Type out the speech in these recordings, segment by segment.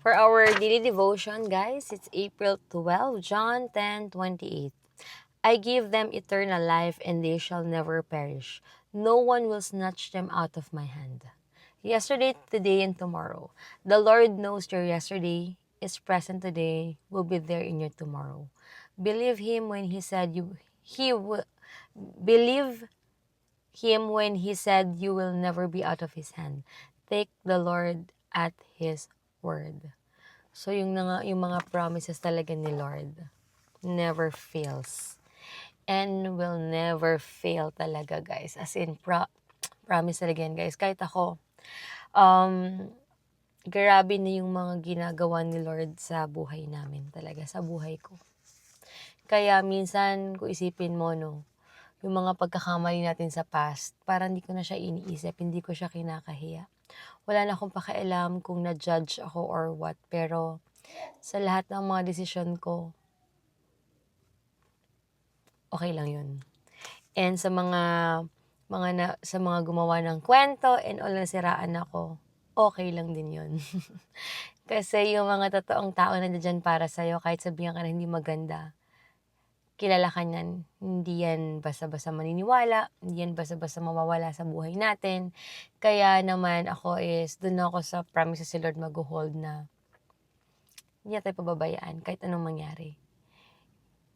For our daily devotion, guys, it's April 12, John 10:28. I give them eternal life and they shall never perish. No one will snatch them out of my hand. Yesterday, today, and tomorrow. The Lord knows your yesterday is present today, will be there in your tomorrow. Believe Him when He will believe Him when He said you will never be out of His hand. Take the Lord at His word. So yung mga promises talaga ni Lord never fails. And will never fail talaga, guys. As in, promise talaga yan, guys. Kahit ako, grabe na yung mga ginagawa ni Lord sa buhay namin talaga, sa buhay ko. Kaya minsan, kung isipin mo, no, yung mga pagkakamali natin sa past, parang hindi ko na siya iniisip, hindi ko siya kinakahiya. Wala na akong pakialam kung na-judge ako or what, pero sa lahat ng mga desisyon ko, okay lang yun. And sa sa mga gumawa ng kwento and all na siraan ako, okay lang din yun. Kasi yung mga totoong tao na nandiyan para sa'yo, kahit sabihan ka na hindi maganda, kilala ka niyan. Hindi yan basta-basta maniniwala, hindi yan basta-basta mawawala sa buhay natin. Kaya naman ako dun ako sa promises si Lord mag-hold na hindi natin pababayaan kahit anong mangyari.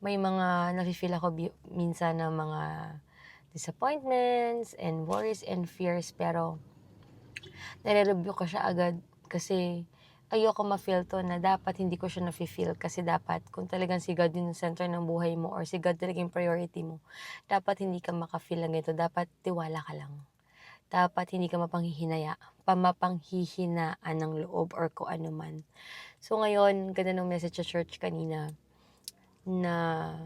May mga nafe-feel ako minsan ng mga disappointments and worries and fears, pero nare-review ko siya agad kasi ayoko ma-feel to na dapat hindi ko siya nafe-feel, kasi dapat kung talagang si God yung center ng buhay mo or si God talaga yung priority mo, dapat hindi ka maka-feel ng ganito, dapat tiwala ka lang. Dapat hindi ka mapanghihinaan ng loob or kung ano man. So ngayon, ganda ng message sa church kanina, na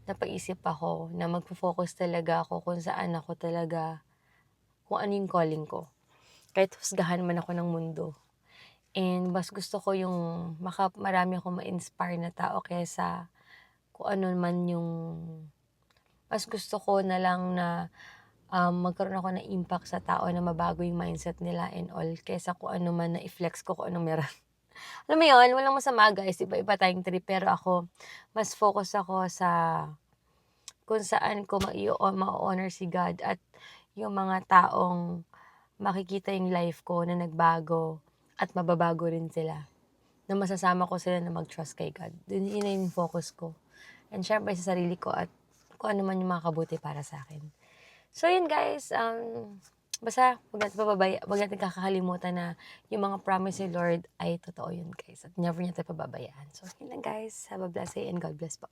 napaisip ako na magpo-focus talaga ako kung saan ako talaga, kung ano yung calling ko. Kahit husgahan man ako ng mundo. And mas gusto ko yung marami akong ma-inspire na tao kaysa kung ano man yung, mas gusto ko na lang na magkaroon ako ng impact sa tao na mabago yung mindset nila and all, kaysa kung ano man na i-flex ko kung anong meron. Alam mo yun, walang masama, guys, iba-iba tayong trip, pero ako, mas focus ako sa kung saan ko ma-honor si God at yung mga taong makikita yung life ko na nagbago at mababago rin sila, na masasama ko sila na mag-trust kay God. Yun na yung focus ko. And syempre sa sarili ko at kung ano man yung makabuti para sa akin. So yun, guys, basta wag natin kakakalimutan na yung mga promise ni Lord ay totoo yun, guys. At never niya tayo pababayaan. So yun lang, guys. Have a blessed day and God bless po.